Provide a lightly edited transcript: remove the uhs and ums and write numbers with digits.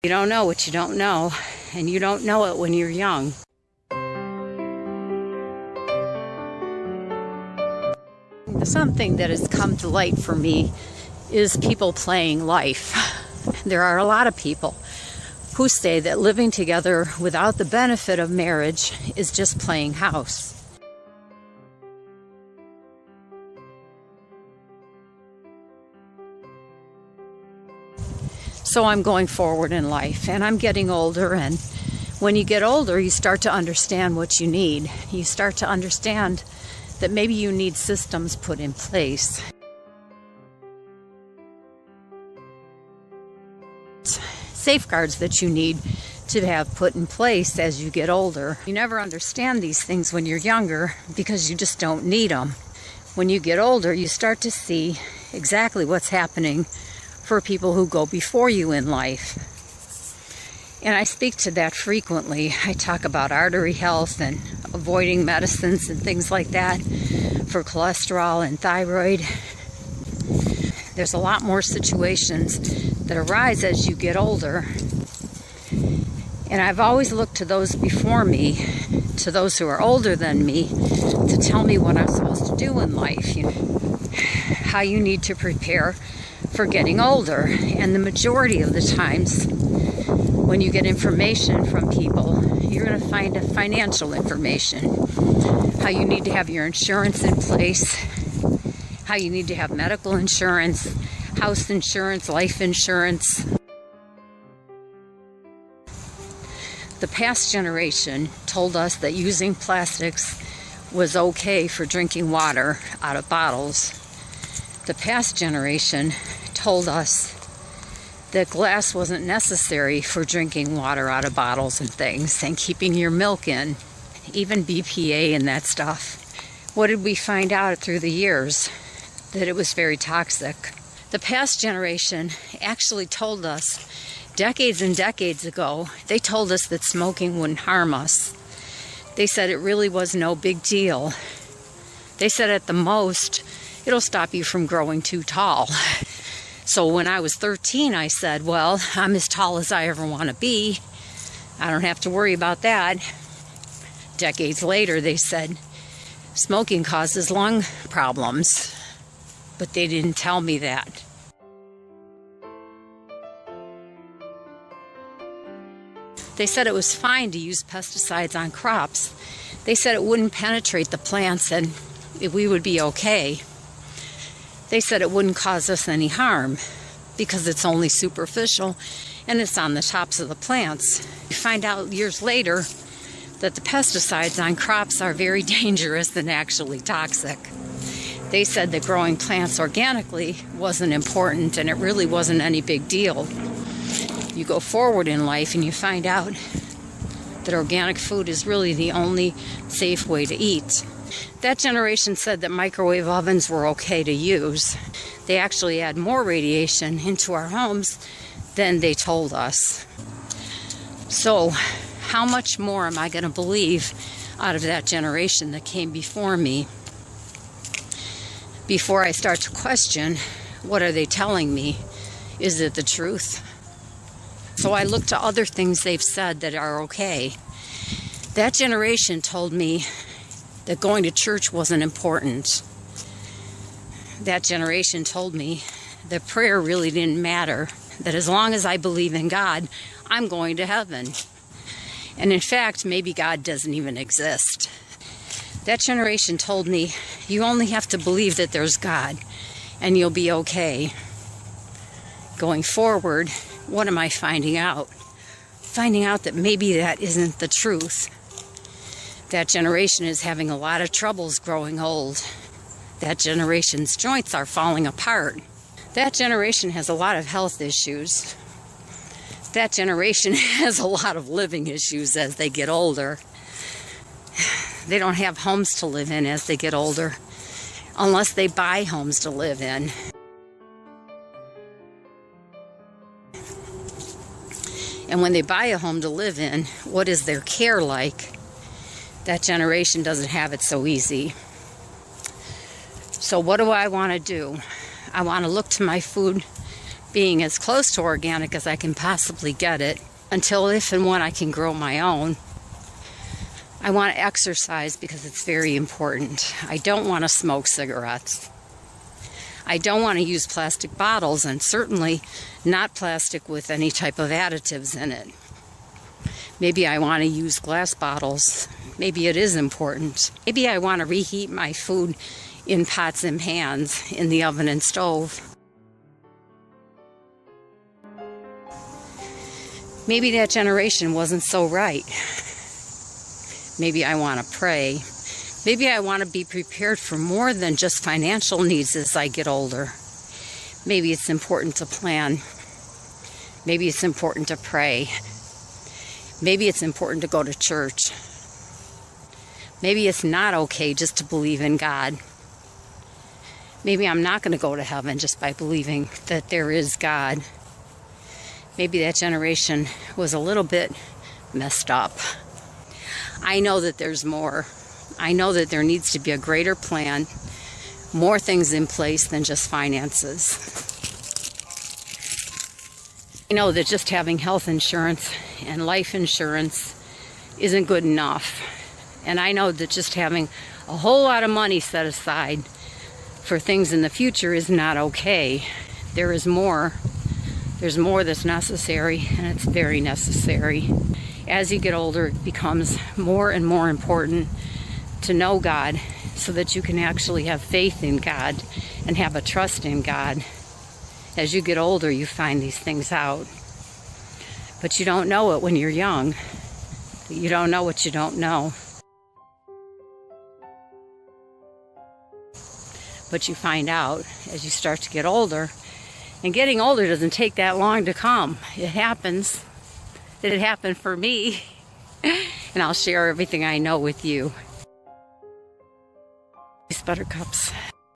You don't know what you don't know, and you don't know it when you're young. Something that has come to light for me is people playing life. There are a lot of people who say that living together without the benefit of marriage is just playing house. So I'm going forward in life, and I'm getting older, and when you get older, you start to understand what you need. You start to understand that maybe you need systems put in place. Safeguards that you need to have put in place as you get older. You never understand these things when you're younger because you just don't need them. When you get older, you start to see exactly what's happening for people who go before you in life. And I speak to that frequently. I talk about artery health and avoiding medicines and things like that for cholesterol and thyroid. There's a lot more situations that arise as you get older. And I've always looked to those before me, to those who are older than me, to tell me what I'm supposed to do in life, how you need to prepare for getting older. And the majority of the times when you get information from people, you're going to find financial information, how you need to have your insurance in place, how you need to have medical insurance, house insurance, life insurance. The past generation told us that using plastics was okay for drinking water out of bottles. The past generation told us that glass wasn't necessary for drinking water out of bottles and things, and keeping your milk in, even BPA and that stuff. What did we find out through the years? That it was very toxic. The past generation actually told us, decades and decades ago, they told us that smoking wouldn't harm us. They said it really was no big deal. They said at the most, it'll stop you from growing too tall. So when I was 13, I said, well, I'm as tall as I ever want to be. I don't have to worry about that. Decades later, they said, smoking causes lung problems. But they didn't tell me that. They said it was fine to use pesticides on crops. They said it wouldn't penetrate the plants and we would be okay. They said it wouldn't cause us any harm because it's only superficial and it's on the tops of the plants. You find out years later that the pesticides on crops are very dangerous and actually toxic. They said that growing plants organically wasn't important and it really wasn't any big deal. You go forward in life and you find out that organic food is really the only safe way to eat. That generation said that microwave ovens were okay to use. They actually add more radiation into our homes than they told us. So how much more am I going to believe out of that generation that came before me before I start to question, what are they telling me? Is it the truth? So I look to other things they've said that are okay. That generation told me that going to church wasn't important. That generation told me that prayer really didn't matter, that as long as I believe in God, I'm going to heaven. And in fact, maybe God doesn't even exist. That generation told me, you only have to believe that there's God and you'll be okay. Going forward, what am I finding out? Finding out that maybe that isn't the truth. That generation is having a lot of troubles growing old. That generation's joints are falling apart. That generation has a lot of health issues. That generation has a lot of living issues as they get older. They don't have homes to live in as they get older, unless they buy homes to live in. And when they buy a home to live in, what is their care like? That generation doesn't have it so easy. So what do I want to do? I want to look to my food being as close to organic as I can possibly get it until if and when I can grow my own. I want to exercise because it's very important. I don't want to smoke cigarettes. I don't want to use plastic bottles, and certainly not plastic with any type of additives in it. Maybe I want to use glass bottles. Maybe it is important. Maybe I want to reheat my food in pots and pans in the oven and stove. Maybe that generation wasn't so right. Maybe I want to pray. Maybe I want to be prepared for more than just financial needs as I get older. Maybe it's important to plan. Maybe it's important to pray. Maybe it's important to go to church. Maybe it's not okay just to believe in God. Maybe I'm not going to go to heaven just by believing that there is God. Maybe that generation was a little bit messed up. I know that there's more. I know that there needs to be a greater plan, more things in place than just finances. I know that just having health insurance and life insurance isn't good enough. And I know that just having a whole lot of money set aside for things in the future is not okay. There is more. There's more that's necessary, and it's very necessary. As you get older, it becomes more and more important to know God so that you can actually have faith in God and have a trust in God. As you get older, you find these things out. But you don't know it when you're young. You don't know what you don't know. But you find out as you start to get older. And getting older doesn't take that long to come. It happens. It happened for me. And I'll share everything I know with you. These buttercups.